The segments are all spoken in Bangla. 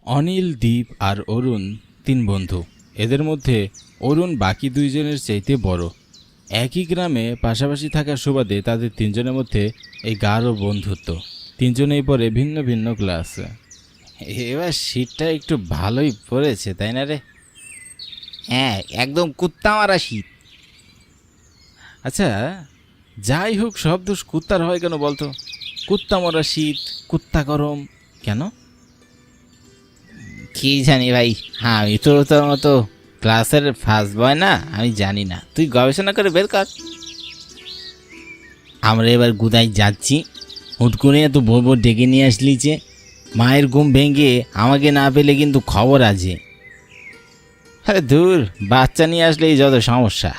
অনিল, দীপ আর অরুণ তিন বন্ধু। এদের মধ্যে অরুণ বাকি দুইজনের চাইতে বড়। একই গ্রামে পাশাপাশি থাকার সুবাদে তাদের তিনজনের মধ্যে এই গাঢ় বন্ধুত্ব। তিনজনেই পড়ে ভিন্ন ভিন্ন ক্লাসে। এবার শীতটা একটু ভালোই পড়েছে, তাই না রে? হ্যাঁ, একদম কুত্তা মারা শীত। আচ্ছা, যাই হোক, সব দোষ কুত্তার হয় কেন বলতো? কুত্তা মরা শীত, কুত্তা গরম কেন? কি জানি ভাই, হ্যাঁ আমি তো তোর মতো ক্লাসের ফার্স্ট বয় না, আমি জানি না, তুই গবেষণা করে বের কর। আমরা এবার গুদাই যাচ্ছি, হুট করে এত ভোর ভোর ডেকে নিয়ে আসলি যে, মায়ের ঘুম ভেঙে আমাকে না পেলে কিন্তু খবর আছে। আরে দূর, বাচ্চা নিয়ে আসলেই যত সমস্যা।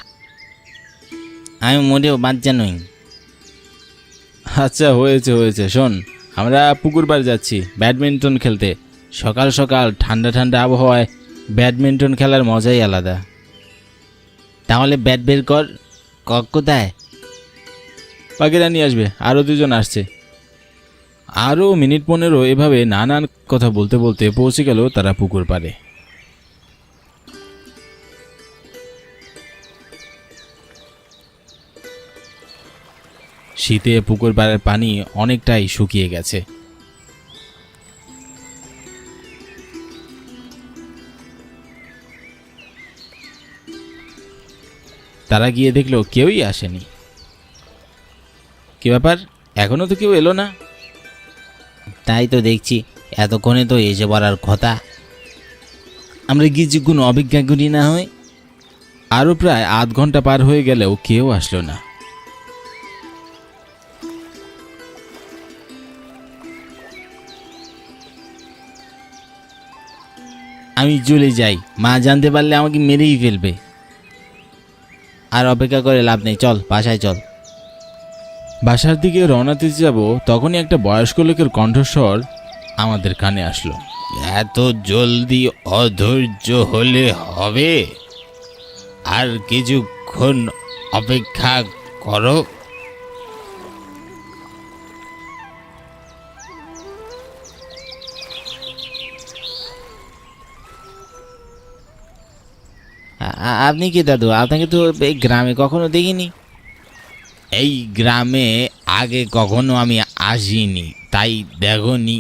আমি মোটেও বাচ্চা নই। আচ্ছা, হয়েছে হয়েছে, শোন, আমরা পুকুর পাড়ে যাচ্ছি ব্যাডমিন্টন খেলতে। সকাল সকাল ঠান্ডা ঠান্ডা আবহাওয়ায় ব্যাডমিন্টন খেলার মজাই আলাদা। তাহলে ব্যাট বের কর। কোথায়? বাকিরা নিয়ে আসবে, আরও দুজন আসছে। আরও মিনিট 15 এভাবে নানান কথা বলতে বলতে পৌঁছে গেল তারা পুকুর পাড়ে। শীতে পুকুর পাড়ের পানি অনেকটাই শুকিয়ে গেছে। তারা গিয়ে দেখলো কেউই আসেনি। কি ব্যাপার, এখনো তো কেউ এলো না? তাই তো দেখছি, এতক্ষণে তো এসে পড়ার কথা। আমরা কিছুক্ষণ অপেক্ষা করি না হয়। আরও প্রায় আধ ঘন্টা পার হয়ে গেলেও কেউ আসলো না। আমি চলে যাই, মা জানতে পারলে আমাকে মেরেই ফেলবে। আর অপেক্ষা করে লাভ নেই, চল বাসায় চল। বাসার দিকে রওনা দিতে যাব, তখনই একটা বয়স্ক লোকের কণ্ঠস্বর আমাদের কানে আসলো। এত জলদি অধৈর্য হলে হবে? আর কিছুক্ষণ অপেক্ষা করো। আপনি কি দাদু? আপনাকে তো এই গ্রামে কখনো দেখিনি। এই গ্রামে আগে কখনো আমি আসিনি, তাই দেখনি।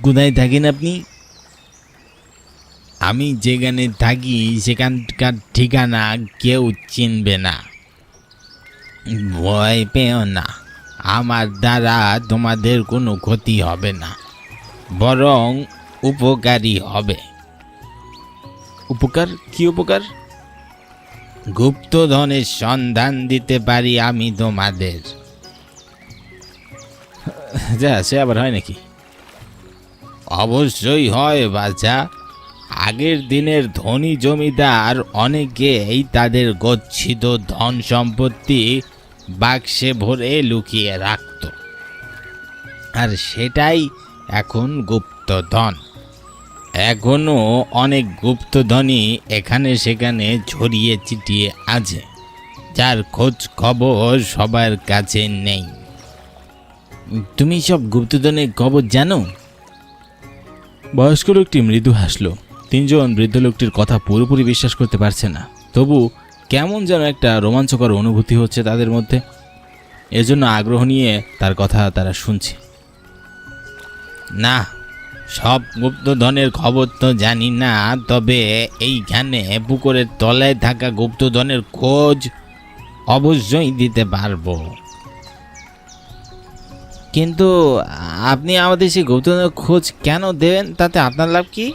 কোথায় থাকেন আপনি? আমি যেখানে থাকি সেখানকার ঠিকানা কেউ চিনবে না। ভয় পেও না, আমার দ্বারা তোমাদের কোনো ক্ষতি হবে না, বরং উপকারী হবে। উপকার? কি উপকার? গুপ্তধনের সন্ধান দিতে পারি আমি তোমাদের। যা, সে আবার হয় নাকি? অবশ্যই হয় বাছা। আগের দিনের ধনী জমিদার অনেকেই তাদের গচ্ছিত ধন সম্পত্তি বাক্সে ভরে লুকিয়ে রাখত, আর সেটাই এখন গুপ্তধন। এখনো অনেক গুপ্তধনই এখানে সেখানে ছড়িয়ে ছিটিয়ে আছে, যার খোঁজ খবর সবার কাছে নেই। তুমি সব গুপ্তধনের খবর জানো? বয়স্ক লোকটি মৃদু হাসলো। তিনজন বৃদ্ধ লোকটির কথা পুরোপুরি বিশ্বাস করতে পারছে না, তবু কেমন যেন একটা রোমাঞ্চকর অনুভূতি হচ্ছে তাদের মধ্যে। এজন্য আগ্রহ নিয়ে তার কথা তারা শুনছে। না, সব গুপ্তধনের খবর তো জানি না, তবে এইখানে পুকুরের তলায় থাকা গুপ্তধনের খোঁজ অবশ্যই দিতে পারবো। কিন্তু আপনি আমাদের সেই গুপ্তধনের খোঁজ কেন দেবেন? তাতে আপনার লাভ কি?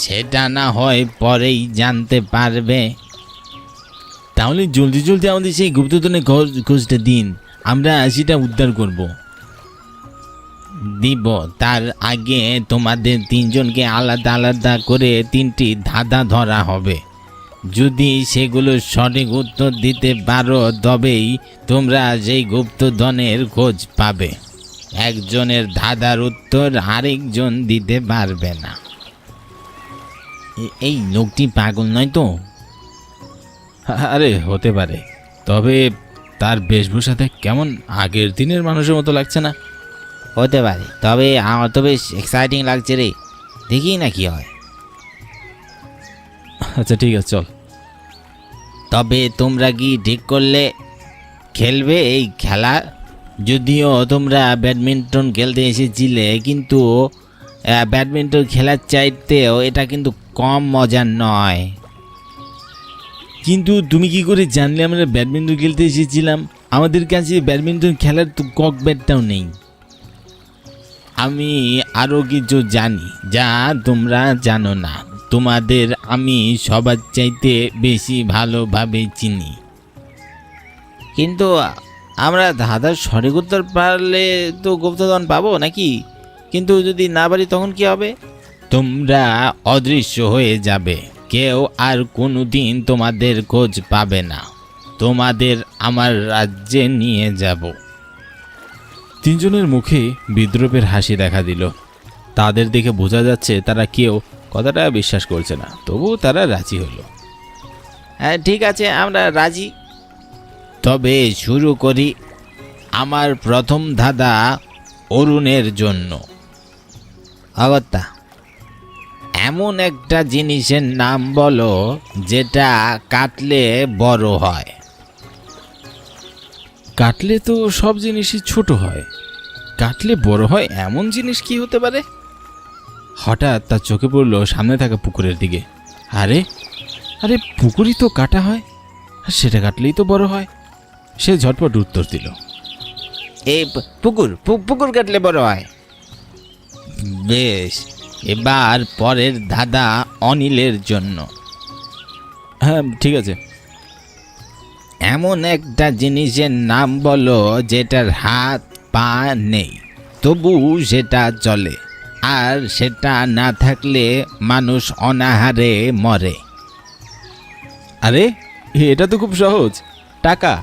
সেটা না হয় পরেই জানতে পারবে। তাহলে জলদি জলদি আমাদের সেই গুপ্তধনের খোঁজটা দিন, আমরা সেটা উদ্ধার করব। দিব, তার আগে তোমাদের তিনজনকে আলাদা আলাদা করে 3টি ধাঁধা ধরা হবে। যদি সেগুলো সঠিক উত্তর দিতে পারো তবেই তোমরা সেই গুপ্তধনের খোঁজ পাবে। একজনের ধাঁধার উত্তর আরেকজন দিতে পারবে না। এই লোকটি পাগল নয় তো? আরে হতে পারে, তবে তার বেশভূষাতে কেমন আগের দিনের মানুষের মতো লাগছে না? হতে পারে, তবে আমার তো বেশ এক্সাইটিং লাগছে রে, দেখি না কি হয়। আচ্ছা ঠিক আছে, চল। তবে তোমরা কি ঠিক করলে খেলবে এই খেলা? যদিও তোমরা ব্যাডমিন্টন খেলতে এসেছিলে, কিন্তু ব্যাডমিন্টন খেলার চাইতেও এটা কিন্তু কম মজার নয়। কিন্তু তুমি কি করে জানলে আমরা ব্যাডমিন্টন খেলতে এসেছিলাম? আমাদের কাছে ব্যাডমিন্টন খেলার তো কক ব্যাটটাও নেই। আমি আরও কিছু জানি যা তোমরা জানো না। তোমাদের আমি সবার চাইতে বেশি ভালোভাবে চিনি। কিন্তু আমরা ধাঁধার সঠিক উত্তর পারলে তো গুপ্তধন পাবো নাকি? কিন্তু যদি না পারি তখন কি হবে? তোমরা অদৃশ্য হয়ে যাবে, কেউ আর কোনোদিন তোমাদের খোঁজ পাবে না। তোমাদের আমার রাজ্যে নিয়ে যাব। তিনজনের মুখে বিদ্রুপের হাসি দেখা দিল। তাদের দেখে বোঝা যাচ্ছে তারা কেউ কথাটা বিশ্বাস করছে না, তবুও তারা রাজি হলো। হ্যাঁ ঠিক আছে, আমরা রাজি। তবে শুরু করি। আমার প্রথম ধাঁধা অরুণের জন্য। অগত্যা, এমন একটা জিনিসের নাম বলো যেটা কাটলে বড় হয়। কাটলে তো সব জিনিসই ছোট হয়, কাটলে বড় হয় এমন জিনিস কি হতে পারে? হঠাৎ তার চোখে পড়ল সামনে থাকা পুকুরের দিকে। আরে আরে, পুকুরই তো কাটা হয়, আর সেটা কাটলেই তো বড় হয়। সে ঝটপট উত্তর দিল, এই পুকুর কাটলে বড় হয়। বেশ, এবার পরের ধাঁধা অনিলের জন্য। হ্যাঁ ঠিক আছে। এমন একটা জিনিসের নাম বলো যেটার হাত পা নেই, তবু সেটা চলে, আর সেটা না থাকলে মানুষ অনাহারে মরে। আরে এটা তো খুব সহজ, টাকা।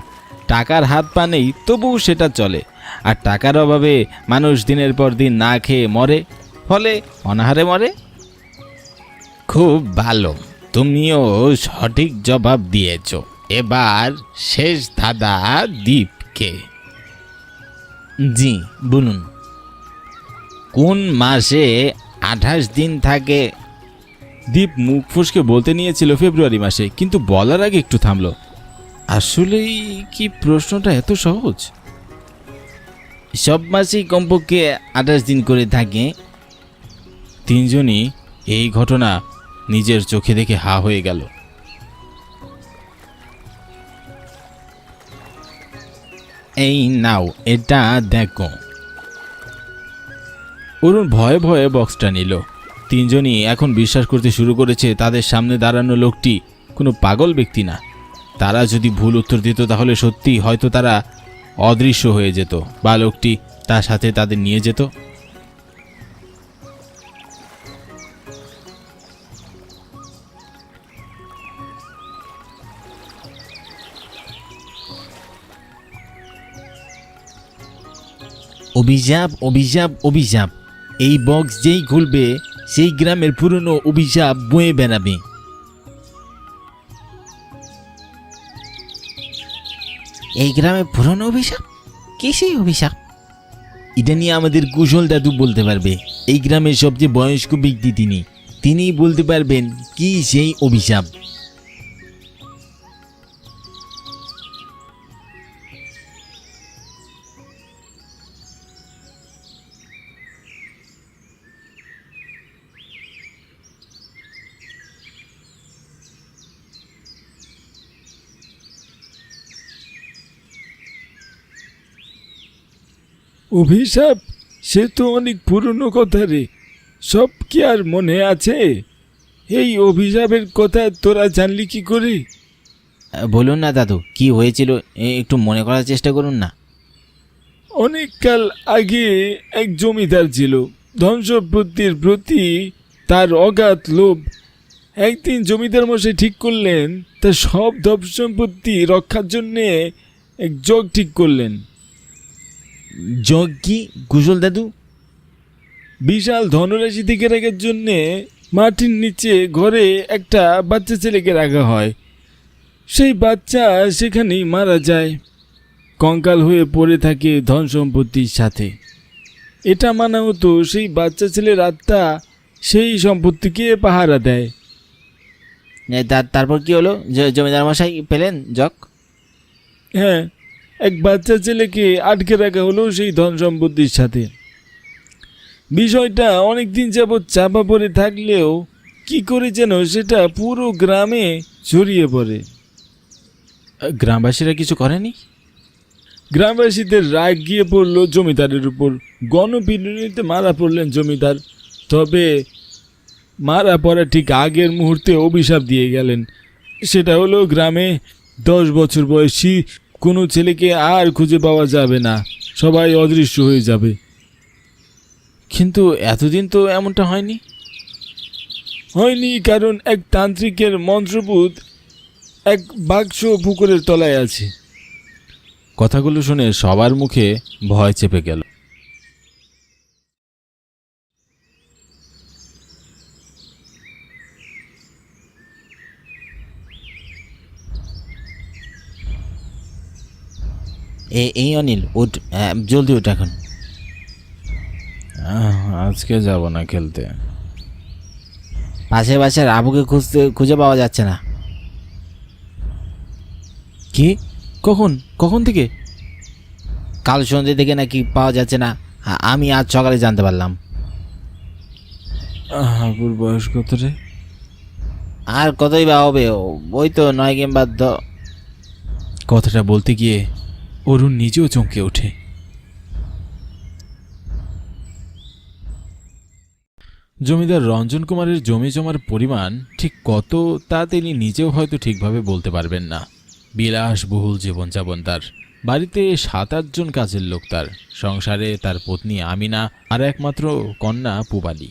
টাকার হাত পা নেই, তবু সেটা চলে, আর টাকার অভাবে মানুষ দিনের পর দিন না খেয়ে মরে, ফলে অনাহারে মরে। খুব ভালো, তুমিও সঠিক জবাব দিয়েছ। এবার শেষ ধাঁধা দীপকে। জি বলুন। কোন মাসে 28 দিন থাকে? দীপ মুখ ফুসকে বলতে নিয়েছিল ফেব্রুয়ারি মাসে, কিন্তু বলার আগে একটু থামলো। আসলেই কি প্রশ্নটা এত সহজ? সব মাসেই কমপক্ষে 28 দিন করে থাকে। তিনজনই এই ঘটনা নিজের চোখে দেখে হা হয়ে গেল। এই নাও, এটা দেখো। অরুণ ভয়ে ভয়ে বক্সটা নিল। তিনজনই এখন বিশ্বাস করতে শুরু করেছে তাদের সামনে দাঁড়ানো লোকটি কোনো পাগল ব্যক্তি না। তারা যদি ভুল উত্তর দিত তাহলে সত্যি হয়তো তারা অদৃশ্য হয়ে যেত, বা লোকটি তার সাথে তাদের নিয়ে যেত। অভিশাপ, অভিশাপ, অভিশাপ। এই বক্স যেই খুলবে সেই গ্রামের পুরনো অভিশাপ বয়ে বেড়াবে। এই গ্রামে পুরনো অভিশাপ? কি সেই অভিশাপ? এটা নিয়ে আমাদের কুশল দাদু বলতে পারবে। এই গ্রামের সবচেয়ে বয়স্ক ব্যক্তি তিনিই বলতে পারবেন কি সেই অভিশাপ। অভিশাপ? সে তো অনেক পুরনো কথা রে, সব কি আর মনে আছে? এই অভিশাপের কথা তোরা জানলি কি করে? বলুন না দাদু, কি হয়েছিল একটু মনে করার চেষ্টা করুন না। অনেক কাল আগে এক জমিদার ছিল, ধন সম্পত্তির প্রতি তার অগাধ লোভ। একদিন জমিদার মশাই ঠিক করলেন তার সব ধন সম্পত্তি রক্ষার জন্যে এক যজ্ঞ ঠিক করলেন। যোগ কি কুশল দাদু? বিশাল ধনরাশি থেকে রাখার জন্যে মাটির নিচে ঘরে একটা বাচ্চা ছেলেকে রাখা হয়। সেই বাচ্চা সেখানেই মারা যায়, কঙ্কাল হয়ে পড়ে থাকে ধন সম্পত্তির সাথে। এটা মানা হতো সেই বাচ্চা ছেলের আত্মা সেই সম্পত্তিকে পাহারা দেয়। তারপর কি হলো? জমিদার মশাই পেলেন জক? হ্যাঁ, এক বাচ্চা ছেলেকে আটকে রাখা হলো সেই ধন সম্পত্তির সাথে। বিষয়টা অনেক দিন যাবৎ চাপা পড়ে থাকলেও কি করে যেন সেটা পুরো গ্রামে ছড়িয়ে পড়ে। গ্রামবাসীরা কিছু করেনি? গ্রামবাসীদের রাগ গিয়ে পড়লো জমিদারের উপর। গণপিটুনিতে মারা পড়লেন জমিদার। তবে মারা পড়া ঠিক আগের মুহূর্তে অভিশাপ দিয়ে গেলেন। সেটা হলো গ্রামে 10 বছর বয়সী কোনো ছেলেকে আর খুঁজে পাওয়া যাবে না, সবাই অদৃশ্য হয়ে যাবে। কিন্তু এতদিন তো এমনটা হয়নি। হয়নি কারণ এক তান্ত্রিকের মন্ত্রপুত এক বাক্স পুকুরের তলায় আছে। কথাগুলো শুনে সবার মুখে ভয় চেপে গেল। এই অনিল, উঠ, জলদি উঠ এখন। আজকে যাব না খেলতে। পাশের বাসার আবুকে খুঁজে পাওয়া যাচ্ছে না। কি? কখন কখন থেকে? কাল সন্ধ্যে থেকে নাকি পাওয়া যাচ্ছে না, আমি আজ সকালে জানতে পারলাম। হাবুর বয়স কত রে? আর কতই বা হবে, ওই তো 9 কিংবা 10। কথাটা বলতে গিয়ে অরুণ নিজেও চমকে ওঠে। জমিদার রঞ্জন কুমারের জমি জমার পরিমাণ ঠিক কত তা তিনি নিজেও হয়তো ঠিকভাবে বলতে পারবেন না। বিলাসবহুল জীবনযাপন তার। বাড়িতে 7-8 জন কাজের লোক তার। সংসারে তার পত্নী আমিনা আর একমাত্র কন্যা পুবালি।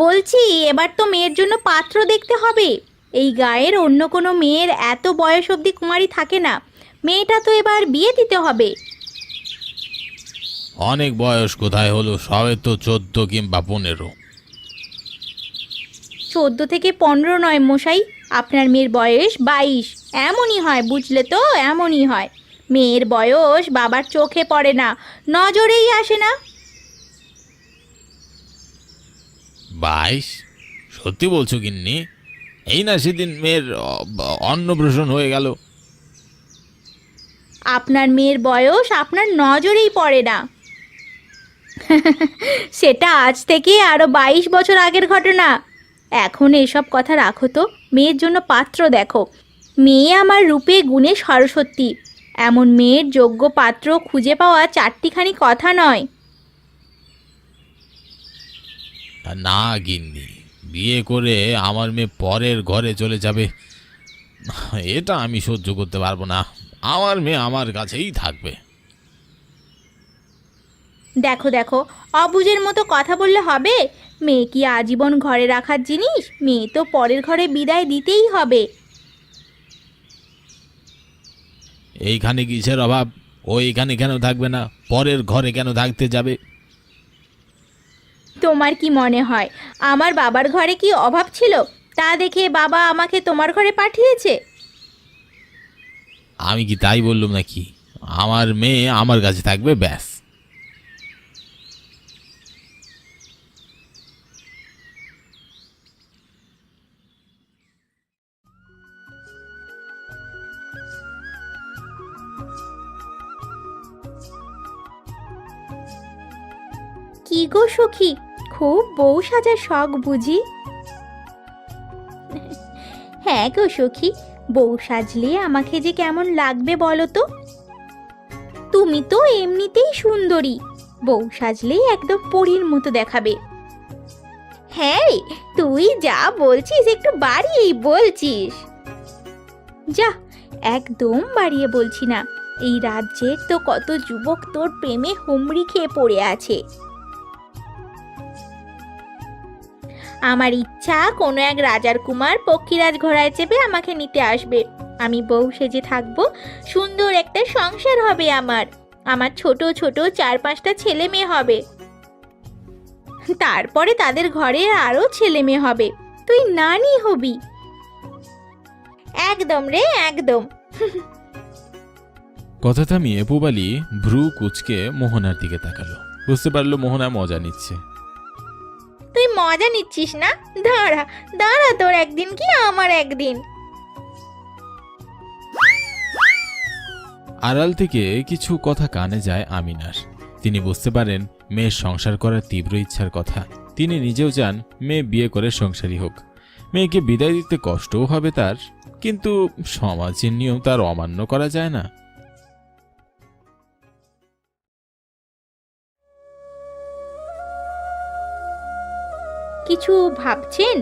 বলছি এবার তো মেয়ের জন্য পাত্র দেখতে হবে। এই গায়ের অন্য কোনো মেয়ের এত বয়স অবধি কুমারী থাকে না। মেয়েটা তো এবার বিয়ে দিতে হবে। অনেক বয়স কোথায় হলো, সবে তো 14 কিংবা 15। 14 থেকে 15 নয় মশাই, আপনার মেয়ের বয়স 22। এমনই হয়, বুঝলে তো, এমনই হয়। মেয়ের বয়স বাবার চোখে পড়ে না, নজরেই আসে না। 22? সত্যি বলছো গিন্নি? এই না সেদিন মেয়ের অন্নপ্রাশন হয়ে গেল। আপনার মেয়ের বয়স আপনার নজরেই পড়ে না। সেটা আজ থেকে আরো 22 বছর আগের ঘটনা। এখন এসব কথা রাখো তো, মেয়ের জন্য পাত্র দেখো। মেয়ে আমার রূপে গুণে সরস্বতী। এমন মেয়ের যোগ্য পাত্র খুঁজে পাওয়া 4টিখানি কথা নয়। না গিন্নি, বিয়ে করে আমার মেয়ে পরের ঘরে চলে যাবে, এটা আমি সহ্য করতে পারবো না। আমার মেয়ে আমার কাছেই থাকবে। দেখো দেখো, অবুঝের মতো কথা বললে হবে? মেয়ে কি আজীবন ঘরে রাখার জিনিস? মেয়ে তো পরের ঘরে বিদায় দিতেই হবে। এইখানে কিসের অভাব? ও এখানে কেন থাকবে না? পরের ঘরে কেন থাকতে যাবে? তোমার কি মনে হয় আমার বাবার ঘরে কি অভাব ছিল? তা দেখে বাবা আমাকে তোমার ঘরে পাঠিয়েছে? আমি কি তাই বললাম নাকি? আমার মেয়ে আমার কাছে থাকবে, ব্যাস। কি গো সখী, খুব বউ সাজার শখ বুঝি? হ্যাঁ গো সখী, বউ সাজলে আমাকে যে কেমন লাগবে বলো তো? তুমি তো এমনিতেই সুন্দরী, বউ সাজলেই একদম পরীর মতো দেখাবে। হ্যাঁ, তুই যা বলছিস একটু বাড়িয়েই বলছিস। যা, একদম বাড়িয়ে বলছি না। এই রাজ্যের তো কত যুবক তোর প্রেমে হুমড়ি খেয়ে পড়ে আছে। আমার ইচ্ছা কোনো এক রাজার কুমার পক্ষীরাজ ঘোড়ায় চেপে আমাকে নিতে আসবে। আমি বউ সেজে থাকবো, সুন্দর একটা সংসার হবে আমার। আমার ছোট ছোট 4-5টা ছেলে মেয়ে হবে। তারপরে তাদের ঘরে আরো ছেলে মেয়ে হবে। তুই নানি হবি। একদম রে, একদম। কথা থামিয়ে পুবালি ভ্রু কুচকে মোহনার দিকে তাকালো। বুঝতে পারলো মোহনা মজা নিচ্ছে। তুই মজা নিচ্ছিস না? দাঁড়া দাঁড়া, তোর একদিন কি আমার একদিন। আড়াল থেকে কিছু কথা কানে যায় আমিনার। তিনি বুঝতে পারেন মেয়ের সংসার করার তীব্র ইচ্ছার কথা। তিনি নিজেও চান মেয়ে বিয়ে করে সংসারী হোক। মেয়েকে বিদায় দিতে কষ্টও হবে তার, কিন্তু সমাজের নিয়ম তার অমান্য করা যায় না। কিছু ভাবছেন?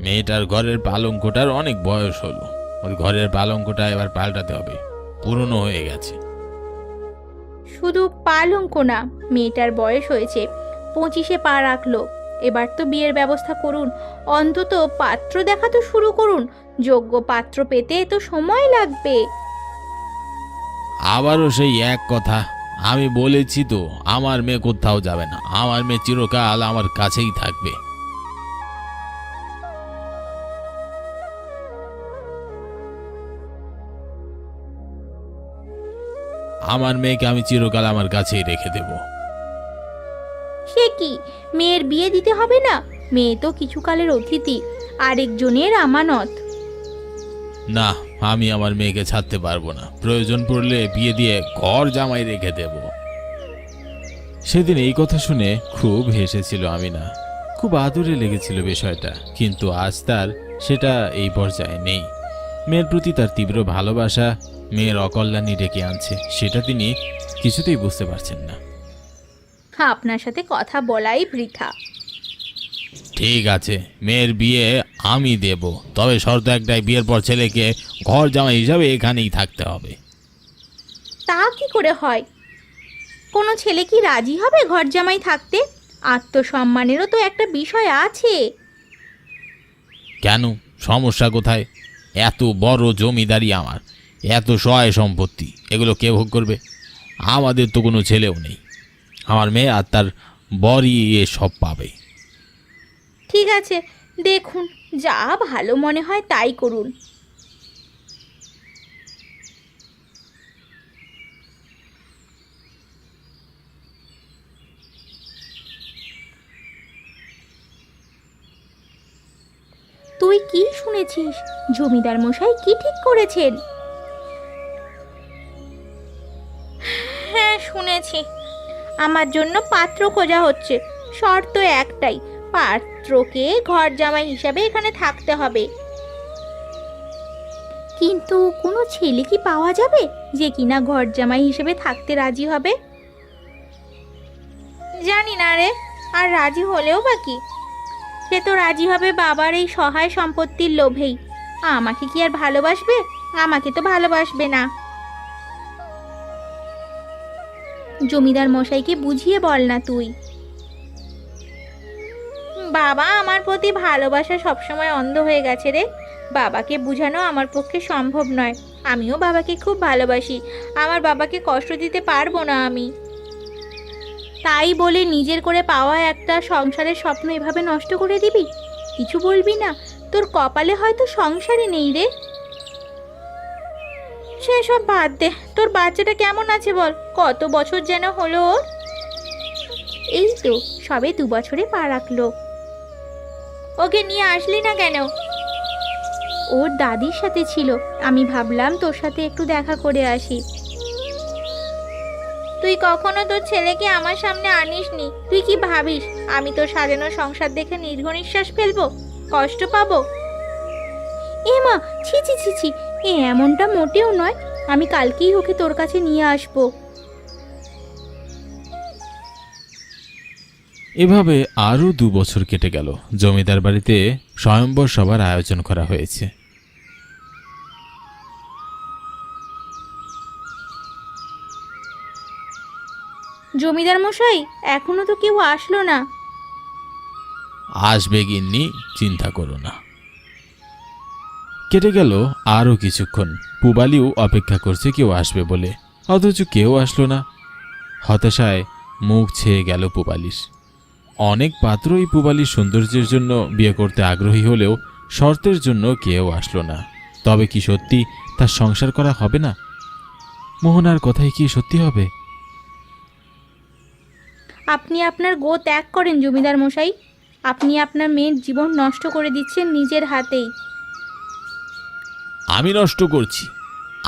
মেয়েটার ঘরের পালঙ্কটার অনেক বয়স হলো, ওই ঘরের পালঙ্কটা এবার পাল্টাতে হবে, পুরনো হয়ে গেছে। শুধু পালঙ্ক না, মেয়েটার বয়স হয়েছে, 25-এ পা রাখলো। এবার তো বিয়ের ব্যবস্থা করুন, অন্তত পাত্র দেখা তো শুরু করুন। যোগ্য পাত্র পেতে তো সময় লাগবে। আবারও সেই এক কথা, আমি বলেছি তো আমার মেয়ে কোথাও যাবে না, আমার মেয়ে চিরকাল আমার কাছেই থাকবে। আমার মেয়েকে আমি চিরকাল আমার কাছেই রেখে দেব। সে কি, মেয়ের বিয়ে দিতে হবে না? মেয়ে তো কিছুকালের অতিথি, আরেকজনের আমানত। না, আমি আমার মেয়েকে ছাড়তে পারবো না, প্রয়োজন পড়লে বিয়ে দিয়ে ঘর জামাই রেখে দেব। সেদিন এই কথা শুনে খুব হেসেছিল আমিনা। খুব আদরে লেগেছিল বিষয়টা, কিন্তু আজ তার সেটা এই পর্যায়ে নেই। মেয়ের প্রতি তার তীব্র ভালোবাসা মেয়ের অকল্যাণী ডেকে আনছে, সেটা তিনি কিছুতেই বুঝতে পারছেন না। আপনার সাথে কথা বলাই বৃথা। ঠিক আছে, মেয়ের বিয়ে আমি দেব, তবে শর্ত একটাই, বিয়ের পর ছেলেকে ঘর জামাই হিসাবে এখানেই থাকতে হবে। তা কি করে হয়? কোনো ছেলে কি রাজি হবে ঘর জামাই থাকতে? আত্মসম্মানেরও তো একটা বিষয় আছে। কেন, সমস্যা কোথায়? এত বড় জমিদারি আমার, এত সহায় সম্পত্তি, এগুলো কে ভোগ করবে? আমাদের তো কোনো ছেলেও নেই, আমার মেয়ে আর তার বরই সব পাবে। ঠিক আছে, দেখুন, যা ভালো মনে হয় তাই করুন। তুই কি শুনেছিস? জমিদার মশাই কি ঠিক করেছেন? হ্যাঁ শুনেছি, আমার জন্য পাত্র খোঁজা হচ্ছে। শর্ত একটাই, পাত্রকে ঘর জামাই হিসাবে এখানে থাকতে হবে। কিন্তু কোনো ছেলে কি পাওয়া যাবে যে কিনা ঘর জামাই হিসেবে থাকতে রাজি হবে? জানি না রে, আর রাজি হলেও বা কি? সে তো রাজি হবে বাবার এই সহায় সম্পত্তির লোভেই। আমাকে কি আর ভালোবাসবে? আমাকে তো ভালোবাসবে না। জমিদার মশাইকে বুঝিয়ে বল না তুই। বাবা আমার প্রতি ভালোবাসা সবসময় অন্ধ হয়ে গেছে রে। বাবাকে বুঝানো আমার পক্ষে সম্ভব নয়। আমিও বাবাকে খুব ভালোবাসি, আমার বাবাকে কষ্ট দিতে পারবো না আমি। তাই বলে নিজের করে পাওয়া একটা সংসারের স্বপ্ন এভাবে নষ্ট করে দিবি? কিছু বলবি না? তোর কপালে হয়তো সংসারই নেই রে। সেসব বাদ দে, তোর বাচ্চাটা কেমন আছে বল? কত বছর যেন হলো ওর? এই তো সবে 2 বছরে পা রাখলো। ওকে নিয়ে আসলি না কেন? ওর দাদির সাথে ছিল, আমি ভাবলাম তোর সাথে একটু দেখা করে আসি। তুই কখনো তোর ছেলেকে আমার সামনে আনিসনি। তুই কি ভাবিস আমি তোর সাজানো সংসার দেখে দীর্ঘ নিঃশ্বাস ফেলবো, কষ্ট পাবো? এ মা, ছি ছি ছি ছি, এ এমনটা মোটেও নয়। আমি কালকেই ওকে তোর কাছে নিয়ে আসবো। এভাবে আরও 2 বছর কেটে গেল। জমিদার বাড়িতে স্বয়ম্বর সভার আয়োজন করা হয়েছে। জমিদার মশাই, এখনো তো কেউ আসলো না। আসবে গিন্নি, চিন্তা করো না। কেটে গেল আরও কিছুক্ষণ। পুবালিও অপেক্ষা করছে কেউ আসবে বলে, অথচ কেউ আসলো না। হতাশায় মুখ ছেয়ে গেল পুবালির। অনেক পাত্রই পুবালির সৌন্দর্যের জন্য বিয়ে করতে আগ্রহী হলেও শর্তের জন্য কেউ আসলো না। তবে কি সত্যি তার সংসার করা হবে না? মোহনার কথাই কি সত্যি হবে? আপনি আপনার গো ত্যাগ করেন জমিদার মশাই। আপনি আপনার মেয়ের জীবন নষ্ট করে দিচ্ছেন নিজের হাতেই। আমি নষ্ট করছি?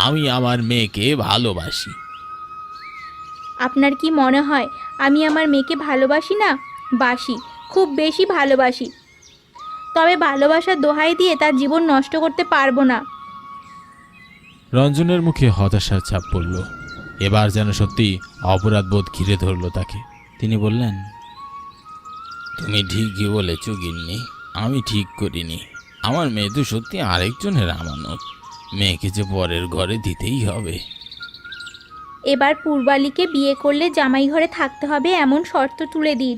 আমি আমার মেয়েকে ভালোবাসি। আপনার কি মনে হয় আমি আমার মেয়েকে ভালোবাসি না? বাসি, খুব বেশি ভালোবাসি। তবে ভালোবাসার দোহাই দিয়ে তার জীবন নষ্ট করতে পারবো না। রঞ্জনের মুখে হতাশার ছাপ পড়ল। এবার যেন সত্যি অপরাধবোধ ঘিরে ধরল তাকে। তিনি বললেন, তুমি ঠিকই বলেছ গিন্নি, আমি ঠিক করিনি। আমার মেয়ে তো সত্যি আরেকজনের আমানত। মেয়েকে যে পরের ঘরে দিতেই হবে। এবার পূর্বালীকে বিয়ে করলে জামাই ঘরে থাকতে হবে এমন শর্ত তুলে দিন।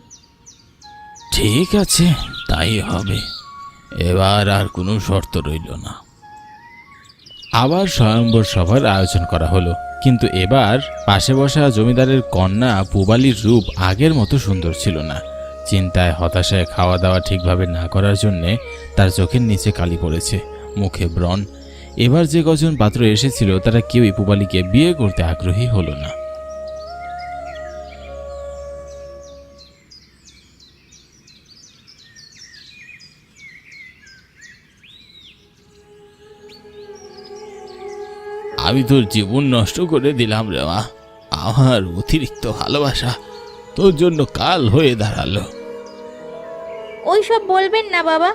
ঠিক আছে, তাই হবে। এবার আর কোনো শর্ত রইল না। আবার স্বয়ম্বর সভার আয়োজন করা হলো, কিন্তু এবার পাশে বসা জমিদারের কন্যা পূবালীর রূপ আগের মতো সুন্দর ছিল না। চিন্তায় হতাশায় খাওয়া দাওয়া ঠিকভাবে না করার জন্যে তার চোখের নিচে কালি পড়েছে, মুখে ব্রণ। এবার যে কজন পাত্র এসেছিল তারা কেউই পূবালীকে বিয়ে করতে আগ্রহী হলো না। আমি তোর জীবন নষ্ট করে দিলাম রে মা। আমার অতিরিক্ত ভালোবাসা তোর জন্য কাল হয়ে দাঁড়ালো। ওই সব বলবেন না বাবা,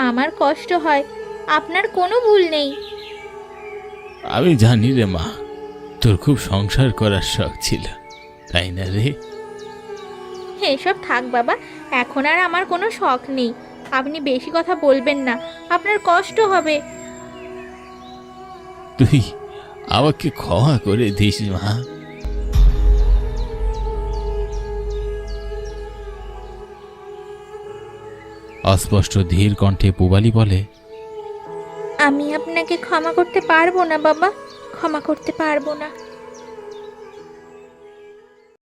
আমার কষ্ট হয়। আপনার কোনো ভুল নেই। আমি জানি রে মা, তোর খুব সংসার করার শখ ছিল, তাই না রে? এসব থাক বাবা, এখন আর আমার কোনো শখ নেই। আপনি বেশি কথা বলবেন না, আপনার কষ্ট হবে। তুই আমাকে ক্ষমা করে দিস মা। অস্পষ্ট ধীর কণ্ঠে পূবালী বলে, আমি আপনাকে ক্ষমা করতে পারবো না বাবা, ক্ষমা করতে পারবো না।